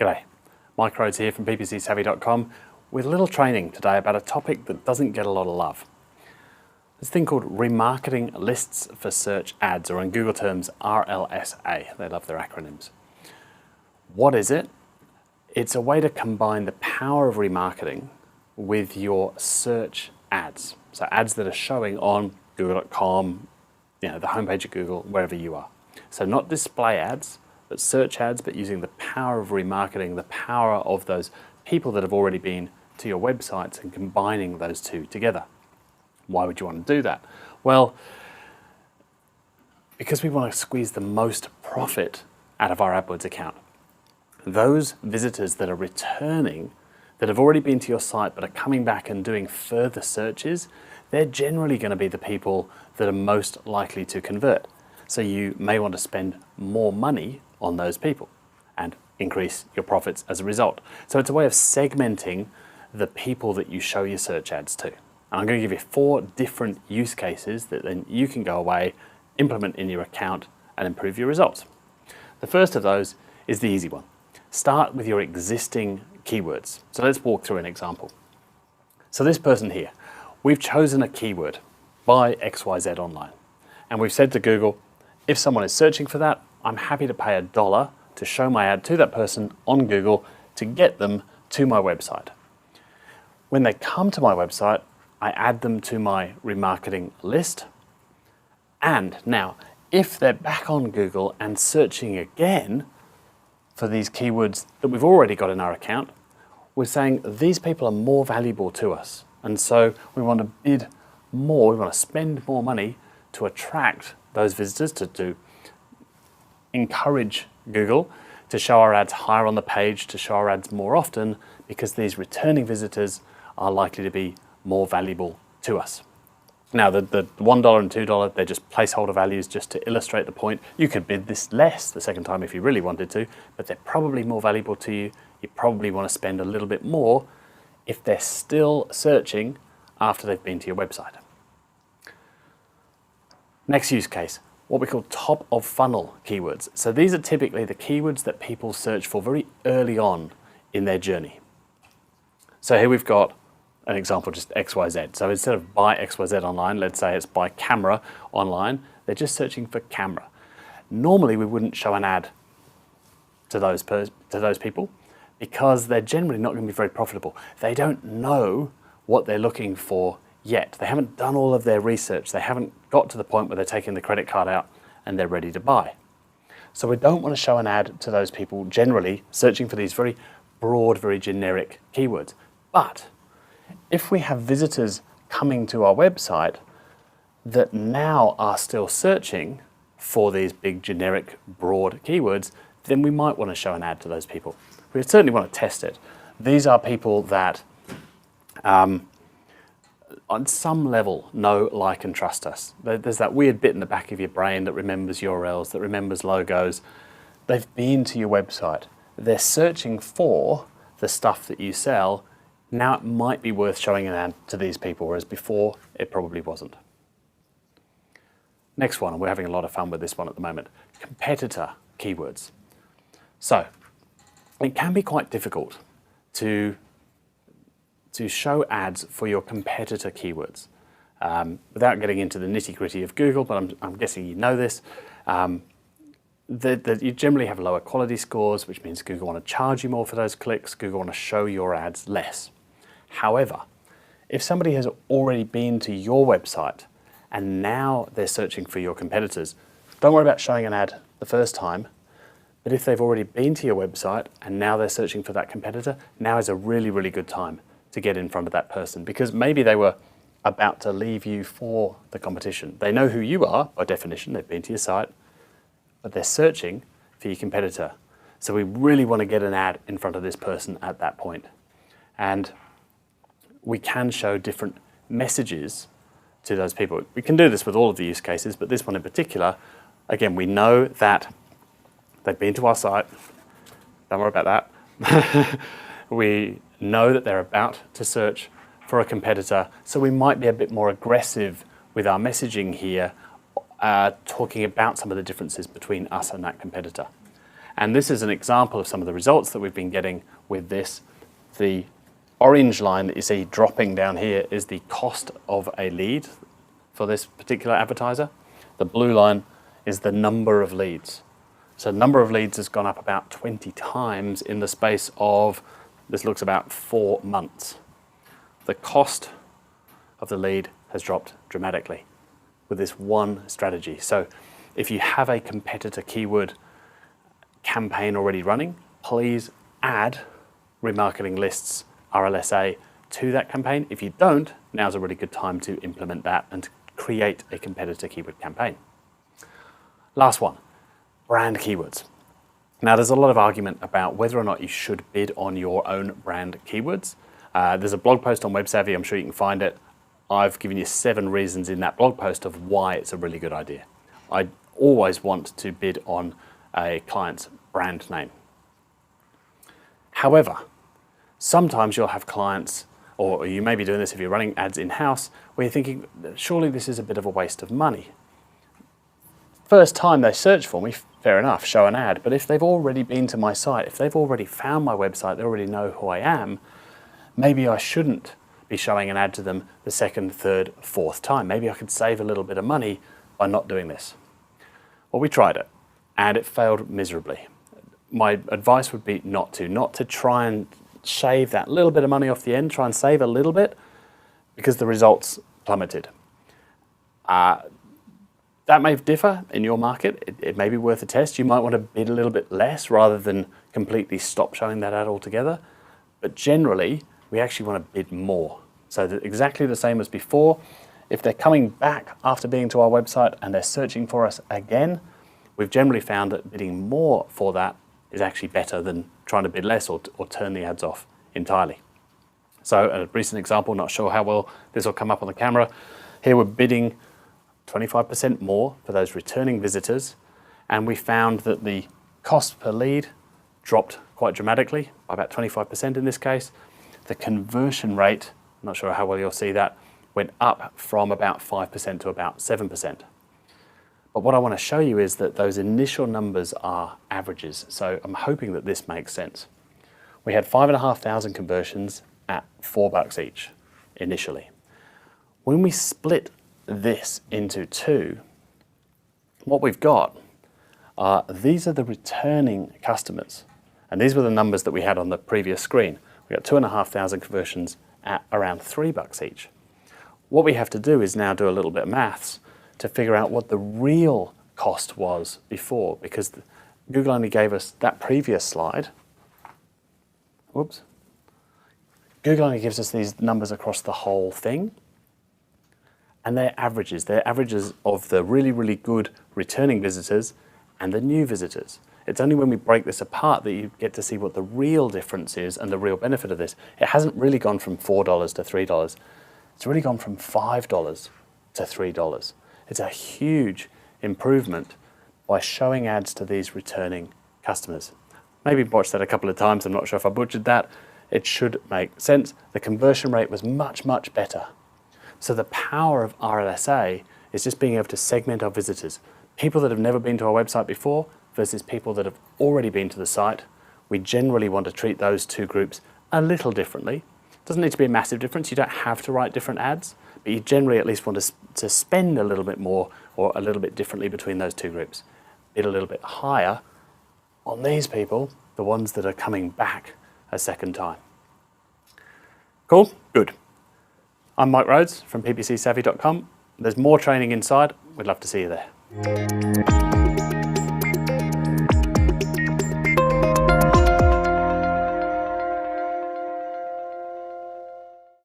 G'day, Mike Rhodes here from PPCSavvy.com with a little training today about a topic that doesn't get a lot of love. This thing called remarketing lists for search ads, or in Google terms, RLSA. They love their acronyms. What is it? It's a way to combine the power of remarketing with your search ads. So ads that are showing on google.com, the homepage of Google, wherever you are. So not display ads, but search ads, but using the power of remarketing, the power of those people that have already been to your websites and combining those two together. Why would you want to do that? Well, because we want to squeeze the most profit out of our AdWords account. Those visitors that are returning, that have already been to your site but are coming back and doing further searches, they're generally going to be the people that are most likely to convert. So you may want to spend more money on those people and increase your profits as a result. So it's a way of segmenting the people that you show your search ads to. And I'm going to give you 4 different use cases that then you can go away, implement in your account and improve your results. The first of those is the easy one. Start with your existing keywords. So let's walk through an example. So this person here, we've chosen a keyword, buy XYZ online. And we've said to Google, if someone is searching for that, I'm happy to pay $1 to show my ad to that person on Google to get them to my website. When they come to my website, I add them to my remarketing list. And now, if they're back on Google and searching again for these keywords that we've already got in our account, we're saying these people are more valuable to us. And so we want to bid more, we want to spend more money to attract those visitors, to encourage Google to show our ads higher on the page, to show our ads more often, because these returning visitors are likely to be more valuable to us. Now, the $1 and $2, they're just placeholder values just to illustrate the point. You could bid this less the second time if you really wanted to, but they're probably more valuable to you. You probably want to spend a little bit more if they're still searching after they've been to your website. Next use case, what we call top of funnel keywords. So these are typically the keywords that people search for very early on in their journey. So here we've got an example, just XYZ. So instead of buy XYZ online, let's say it's buy camera online, they're just searching for camera. Normally we wouldn't show an ad to those people because they're generally not going to be very profitable. They don't know what they're looking for yet. They haven't done all of their research. They haven't got to the point where they're taking the credit card out and they're ready to buy. So we don't want to show an ad to those people generally searching for these very broad, very generic keywords. But if we have visitors coming to our website that now are still searching for these big, generic, broad keywords, then we might want to show an ad to those people. We certainly want to test it. These are people that on some level know, like and trust us. There's that weird bit in the back of your brain that remembers URLs, that remembers logos. They've been to your website. They're searching for the stuff that you sell. Now it might be worth showing an ad to these people, whereas before it probably wasn't. Next one, and we're having a lot of fun with this one at the moment, competitor keywords. So it can be quite difficult to show ads for your competitor keywords. Without getting into the nitty-gritty of Google, but I'm guessing you know this, that you generally have lower quality scores, which means Google want to charge you more for those clicks, Google want to show your ads less. However, if somebody has already been to your website and now they're searching for your competitors, don't worry about showing an ad the first time, but if they've already been to your website and now they're searching for that competitor, now is a really, really good time to get in front of that person, because maybe they were about to leave you for the competition. They know who you are, by definition, they've been to your site, but they're searching for your competitor. So we really want to get an ad in front of this person at that point. And we can show different messages to those people. We can do this with all of the use cases, but this one in particular, again, we know that they've been to our site, don't worry about that. We know that they're about to search for a competitor, so we might be a bit more aggressive with our messaging here, talking about some of the differences between us and that competitor. And this is an example of some of the results that we've been getting with this. The orange line that you see dropping down here is the cost of a lead for this particular advertiser. The blue line is the number of leads. So the number of leads has gone up about 20 times in the space of, this looks about 4 months. The cost of the lead has dropped dramatically with this one strategy. So if you have a competitor keyword campaign already running, please add remarketing lists RLSA to that campaign. If you don't, now's a really good time to implement that and to create a competitor keyword campaign. Last one, brand keywords. Now there's a lot of argument about whether or not you should bid on your own brand keywords. There's a blog post on PPCSavvy, I'm sure you can find it. I've given you 7 reasons in that blog post of why it's a really good idea. I always want to bid on a client's brand name. However, sometimes you'll have clients, or you may be doing this if you're running ads in-house, where you're thinking, surely this is a bit of a waste of money. First time they search for me, fair enough, show an ad, but if they've already been to my site, if they've already found my website, they already know who I am, maybe I shouldn't be showing an ad to them the 2nd, 3rd, 4th time. Maybe I could save a little bit of money by not doing this. Well, we tried it, and it failed miserably. My advice would be not to try and shave that little bit of money off the end, try and save a little bit, because the results plummeted. That may differ in your market. It may be worth a test. You might want to bid a little bit less rather than completely stop showing that ad altogether. But generally, we actually want to bid more. So that exactly the same as before. If they're coming back after being to our website and they're searching for us again, we've generally found that bidding more for that is actually better than trying to bid less or turn the ads off entirely. So a recent example, not sure how well this will come up on the camera. Here we're bidding 25% more for those returning visitors, and we found that the cost per lead dropped quite dramatically, by about 25% in this case. The conversion rate, not sure how well you'll see that, went up from about 5% to about 7%. But what I want to show you is that those initial numbers are averages, so I'm hoping that this makes sense. We had 5,500 conversions at $4 each initially. When we split this into 2, what we've got are, these are the returning customers, and these were the numbers that we had on the previous screen. We got 2,500 conversions at around $3 each. What we have to do is now do a little bit of maths to figure out what the real cost was before, because Google only gave us that previous slide. Whoops. Google only gives us these numbers across the whole thing, and they're averages. They're averages of the really, really good returning visitors and the new visitors. It's only when we break this apart that you get to see what the real difference is and the real benefit of this. It hasn't really gone from $4 to $3. It's really gone from $5 to $3. It's a huge improvement by showing ads to these returning customers. Maybe watch that a couple of times. I'm not sure if I butchered that. It should make sense. The conversion rate was much, much better. So the power of RLSA is just being able to segment our visitors. People that have never been to our website before versus people that have already been to the site. We generally want to treat those 2 groups a little differently. It doesn't need to be a massive difference. You don't have to write different ads, but you generally at least want to spend a little bit more or a little bit differently between those 2 groups. Bid a little bit higher on these people, the ones that are coming back a second time. Cool? Good. I'm Mike Rhodes from PPCSavvy.com. There's more training inside. We'd love to see you there.